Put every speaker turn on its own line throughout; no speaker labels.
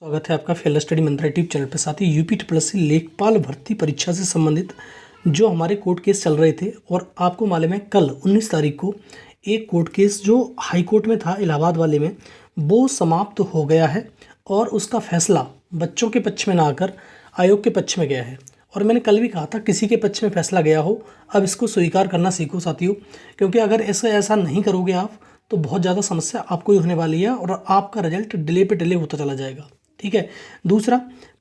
स्वागत है आपका फेल स्टडी मंत्रा यूट्यूब चैनल पर। साथ ही यूपी ट्रिपल लेखपाल भर्ती परीक्षा से संबंधित जो हमारे कोर्ट केस चल रहे थे, और आपको मालूम है कल 19 तारीख को एक कोर्ट केस जो हाई कोर्ट में था इलाहाबाद वाले में, वो समाप्त हो गया है और उसका फैसला बच्चों के पक्ष में ना आकर आयोग के पक्ष में गया है। और मैंने कल भी कहा था, किसी के पक्ष में फैसला गया हो अब इसको स्वीकार करना सीखो साथियों, क्योंकि अगर ऐसा नहीं करोगे आप तो बहुत ज़्यादा समस्या आपको ही होने वाली है और आपका रिजल्ट डिले पे डिले होता चला जाएगा। ठीक है। दूसरा,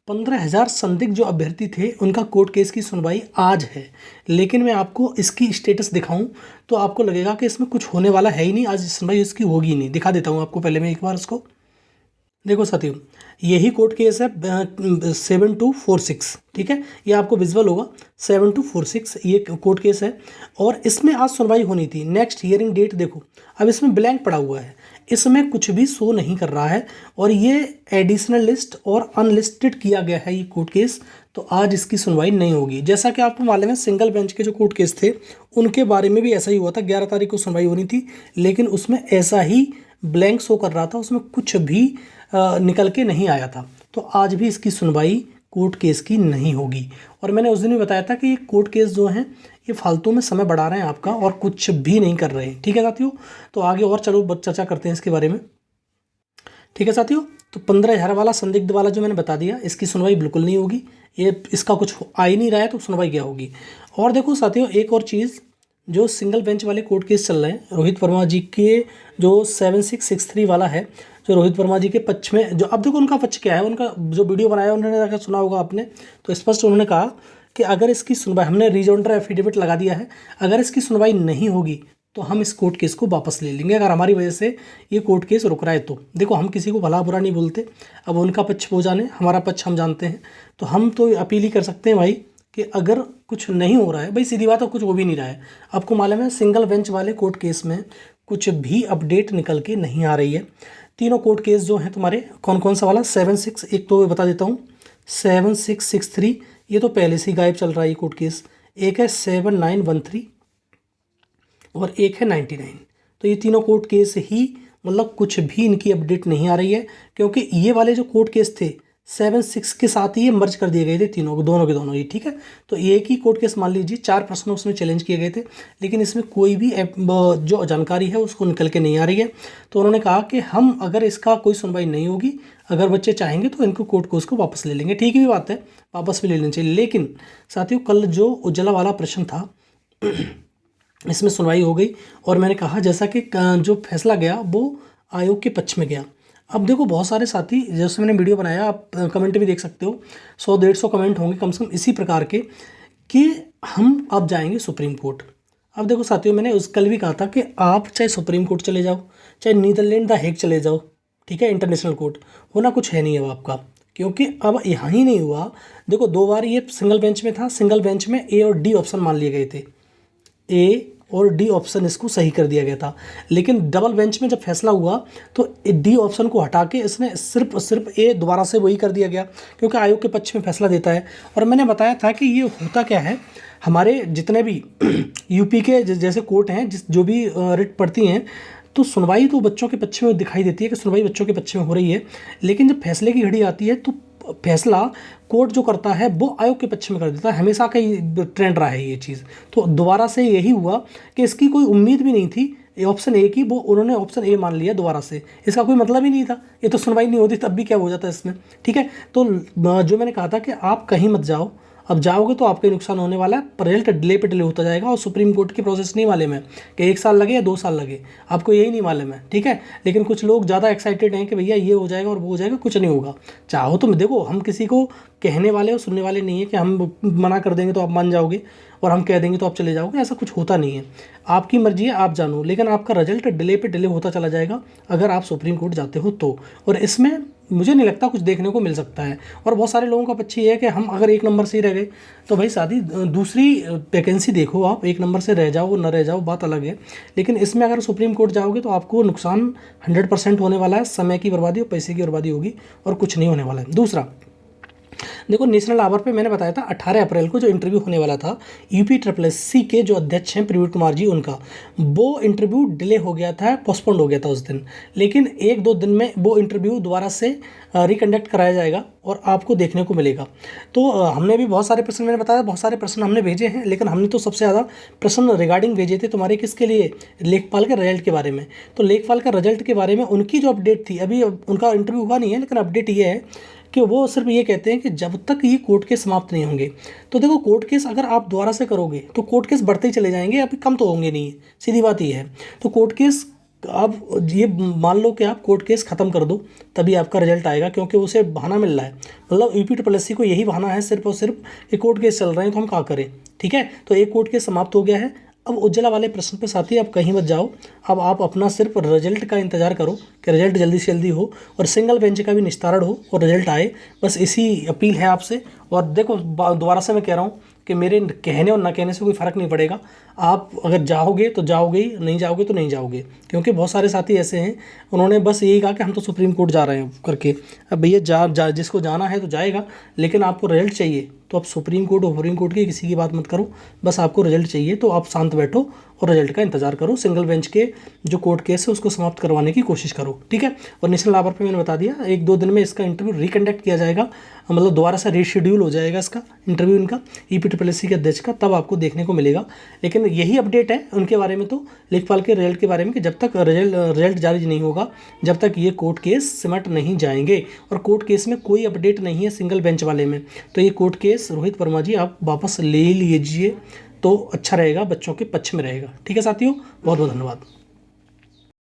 15,000 संदिग्ध जो अभ्यर्थी थे उनका कोर्ट केस की सुनवाई आज है, लेकिन मैं आपको इसकी स्टेटस दिखाऊं तो आपको लगेगा कि इसमें कुछ होने वाला है ही नहीं, आज सुनवाई इसकी होगी नहीं। दिखा देता हूं आपको पहले मैं एक बार उसको। देखो साथियों, यही कोर्ट केस है 7246। ठीक है, ये आपको विजुअल होगा 7246 ये कोर्ट केस है और इसमें आज सुनवाई होनी थी। नेक्स्ट हियरिंग डेट देखो, अब इसमें ब्लैंक पड़ा हुआ है, इसमें कुछ भी शो नहीं कर रहा है और ये एडिशनल लिस्ट और अनलिस्टेड किया गया है ये कोर्ट केस, तो आज इसकी सुनवाई नहीं होगी। जैसा कि आपको मालूम है सिंगल बेंच के जो कोर्ट केस थे उनके बारे में भी ऐसा ही हुआ था। 11 तारीख को सुनवाई होनी थी, लेकिन उसमें ऐसा ही ब्लैंक शो कर रहा था, उसमें कुछ भी निकल के नहीं आया था। तो आज भी इसकी सुनवाई कोर्ट केस की नहीं होगी। और मैंने उस दिन भी बताया था कि ये कोर्ट केस जो हैं ये फालतू में समय बढ़ा रहे हैं आपका और कुछ भी नहीं कर रहे हैं। ठीक है साथियों, तो आगे और चलो चर्चा करते हैं इसके बारे में। ठीक है साथियों, तो 15,000 वाला संदिग्ध वाला जो मैंने बता दिया, इसकी सुनवाई बिल्कुल नहीं होगी। ये इसका कुछ आ ही नहीं रहा है तो सुनवाई क्या होगी। और देखो साथियों, एक और चीज़, जो सिंगल बेंच वाले कोर्ट केस चल रहे हैं रोहित वर्मा जी के, जो 7663 वाला है, जो रोहित वर्मा जी के पक्ष में, जो अब देखो उनका पक्ष क्या है, उनका जो वीडियो बनाया उन्होंने अगर सुना होगा आपने, तो स्पष्ट उन्होंने कहा कि अगर इसकी सुनवाई, हमने रीजॉइंडर एफिडेविट लगा दिया है, अगर इसकी सुनवाई नहीं होगी तो हम इस कोर्ट केस को वापस ले लेंगे, अगर हमारी वजह से ये कोर्ट केस रुक रहा है तो। देखो, हम किसी को भला बुरा नहीं बोलते, अब उनका पक्ष वो जाने, हमारा पक्ष हम जानते हैं, तो हम तो अपील ही कर सकते हैं भाई कि अगर कुछ नहीं हो रहा है, भाई सीधी बात है, कुछ हो भी नहीं रहा है। आपको मालूम है सिंगल बेंच वाले कोर्ट केस में कुछ भी अपडेट निकल के नहीं आ रही है। तीनों कोर्ट केस जो हैं तुम्हारे, कौन कौन सा वाला, 76, एक तो बता देता हूँ 7663, ये तो पहले से ही गायब चल रहा है ये कोर्ट केस। एक है 7913 और एक है 99। तो ये तीनों कोर्ट केस ही, मतलब कुछ भी इनकी अपडेट नहीं आ रही है, क्योंकि ये वाले जो कोर्ट केस थे 76 के साथ ही ये मर्ज कर दिए गए थे, तीनों को, दोनों के दोनों ही। ठीक है, तो एक ही कोर्ट केस मान लीजिए, 4 प्रश्न उसमें चैलेंज किए गए थे, लेकिन इसमें कोई भी जो जानकारी है उसको निकल के नहीं आ रही है। तो उन्होंने कहा कि हम, अगर इसका कोई सुनवाई नहीं होगी, अगर बच्चे चाहेंगे तो इनको कोर्ट को उसको वापस ले लेंगे। ठीक ही बात है, वापस भी ले लेनी चाहिए। लेकिन साथियों, कल जो उज्ज्वला वाला प्रश्न था इसमें सुनवाई हो गई और मैंने कहा जैसा कि जो फैसला गया वो आयोग के पक्ष में गया। अब देखो, बहुत सारे साथी, जैसे मैंने वीडियो बनाया, आप कमेंट भी देख सकते हो, 100-150 कमेंट होंगे कम से कम इसी प्रकार के, कि हम अब जाएंगे सुप्रीम कोर्ट। अब देखो साथियों, मैंने कल भी कहा था कि आप चाहे सुप्रीम कोर्ट चले जाओ, चाहे नीदरलैंड द हेग चले जाओ, ठीक है, इंटरनेशनल कोर्ट, होना कुछ है नहीं अब आपका, क्योंकि अब यहाँ ही नहीं हुआ। देखो, 2 बार ये सिंगल बेंच में था, सिंगल बेंच में ए और डी ऑप्शन मान लिए गए थे, ए और डी ऑप्शन इसको सही कर दिया गया था, लेकिन डबल बेंच में जब फैसला हुआ तो डी ऑप्शन को हटा के इसने सिर्फ ए दोबारा से वही कर दिया गया, क्योंकि आयोग के पक्ष में फैसला देता है। और मैंने बताया था कि ये होता क्या है, हमारे जितने भी यूपी के जैसे कोर्ट हैं, जो भी रिट पढ़ती हैं, तो सुनवाई तो बच्चों के पक्ष में दिखाई देती है कि सुनवाई बच्चों के पक्ष में हो रही है, लेकिन जब फैसले की घड़ी आती है तो फैसला कोर्ट जो करता है वो आयोग के पक्ष में कर देता है। हमेशा का ही ट्रेंड रहा है ये चीज़। तो दोबारा से यही हुआ कि इसकी कोई उम्मीद भी नहीं थी, ऑप्शन ए की, वो उन्होंने ऑप्शन ए मान लिया दोबारा से, इसका कोई मतलब ही नहीं था, ये तो सुनवाई नहीं होती तब भी क्या हो जाता है इसमें। ठीक है, तो जो मैंने कहा था कि आप कहीं मत जाओ, अब जाओगे तो आपका नुकसान होने वाला है, रिजल्ट डिले पे डिले होता जाएगा। और सुप्रीम कोर्ट की प्रोसेस नहीं मालूम है कि 1 साल लगे या 2 साल लगे, आपको यही नहीं मालूम है। ठीक है, लेकिन कुछ लोग ज़्यादा एक्साइटेड हैं कि भैया ये हो जाएगा और वो हो जाएगा, कुछ नहीं होगा। चाहो तो देखो, हम किसी को कहने वाले और सुनने वाले नहीं है कि हम मना कर देंगे तो आप मान जाओगे और हम कह देंगे तो आप चले जाओगे, ऐसा कुछ होता नहीं है। आपकी मर्जी है, आप जानो, लेकिन आपका रिजल्ट डिले पे डिले होता चला जाएगा अगर आप सुप्रीम कोर्ट जाते हो तो। और इसमें मुझे नहीं लगता कुछ देखने को मिल सकता है। और बहुत सारे लोगों का पक्ष ये है कि हम अगर 1 नंबर से ही रह गए तो भाई शादी दूसरी वैकेंसी देखो, आप 1 नंबर से रह जाओ न रह जाओ बात अलग है, लेकिन इसमें अगर सुप्रीम कोर्ट जाओगे तो आपको नुकसान 100% होने वाला है, समय की बर्बादी और पैसे की बर्बादी होगी और कुछ नहीं होने वाला है। दूसरा, देखो नेशनल आवर पे मैंने बताया था 18 अप्रैल को जो इंटरव्यू होने वाला था UPSSC के जो अध्यक्ष हैं प्रवीण कुमार जी, उनका वो इंटरव्यू डिले हो गया था, पोस्टपोन्ड हो गया था उस दिन, लेकिन 1-2 दिन में वो इंटरव्यू दोबारा से रिकंडक्ट कराया जाएगा और आपको देखने को मिलेगा। तो हमने भी बहुत सारे प्रश्न, मैंने बताया बहुत सारे प्रश्न हमने भेजे हैं, लेकिन हमने तो सबसे ज़्यादा प्रश्न रिगार्डिंग भेजे थे तुम्हारे किसके लिए, लेखपाल के रिजल्ट के बारे में। तो लेखपाल का रिजल्ट के बारे में उनकी जो अपडेट थी, अभी उनका इंटरव्यू हुआ नहीं है, लेकिन अपडेट ये है कि वो सिर्फ ये कहते हैं कि जब तक ये कोर्ट केस समाप्त नहीं होंगे, तो देखो कोर्ट केस अगर आप दोबारा से करोगे तो कोर्ट केस बढ़ते ही चले जाएंगे, अभी कम तो होंगे नहीं, सीधी बात ये है। तो कोर्ट केस आप ये मान लो कि आप कोर्ट केस ख़त्म कर दो, तभी आपका रिजल्ट आएगा, क्योंकि उसे बहाना मिल रहा है, मतलब UPSSC को यही बहाना है सिर्फ और सिर्फ कि कोर्ट केस चल रहे हैं तो हम क्या करें। ठीक है, तो एक कोर्ट केस समाप्त हो गया है। अब उज्ज्वला वाले प्रश्न पे साथी आप कहीं मत जाओ, अब आप अपना सिर्फ रिजल्ट का इंतजार करो कि रिजल्ट जल्दी से जल्दी हो और सिंगल बेंच का भी निस्तारण हो और रिजल्ट आए, बस इसी अपील है आपसे। और देखो दोबारा से मैं कह रहा हूँ कि मेरे कहने और ना कहने से कोई फ़र्क नहीं पड़ेगा, आप अगर जाओगे तो जाओगे ही, नहीं जाओगे तो नहीं जाओगे, क्योंकि बहुत सारे साथी ऐसे हैं उन्होंने बस यही कहा कि हम तो सुप्रीम कोर्ट जा रहे हैं करके। अब भैया जिसको जाना है तो जाएगा, लेकिन आपको रिजल्ट चाहिए तो आप सुप्रीम कोर्ट की किसी की बात मत करो, बस आपको रिजल्ट चाहिए तो आप शांत बैठो और रिजल्ट का इंतजार करो, सिंगल बेंच के जो कोर्ट केस है उसको समाप्त करवाने की कोशिश करो। ठीक है, और नेशनल आवर पे मैंने बता दिया 1-2 दिन में इसका इंटरव्यू रिकंडक्ट किया जाएगा, मतलब दोबारा से रीशेड्यूल हो जाएगा इसका इंटरव्यू इनका UPSSC के अध्यक्ष का, तब आपको देखने को मिलेगा। लेकिन यही अपडेट है उनके बारे में, तो लेखपाल के रिजल्ट के बारे में, कि जब तक रिजल्ट जारी नहीं होगा, जब तक ये कोर्ट केस सिमट नहीं जाएंगे। और कोर्ट केस में कोई अपडेट नहीं है सिंगल बेंच वाले में, तो ये कोर्ट केस रोहित वर्मा जी आप वापस ले लीजिए तो अच्छा रहेगा, बच्चों के पक्ष में रहेगा। ठीक है साथियों, बहुत बहुत धन्यवाद।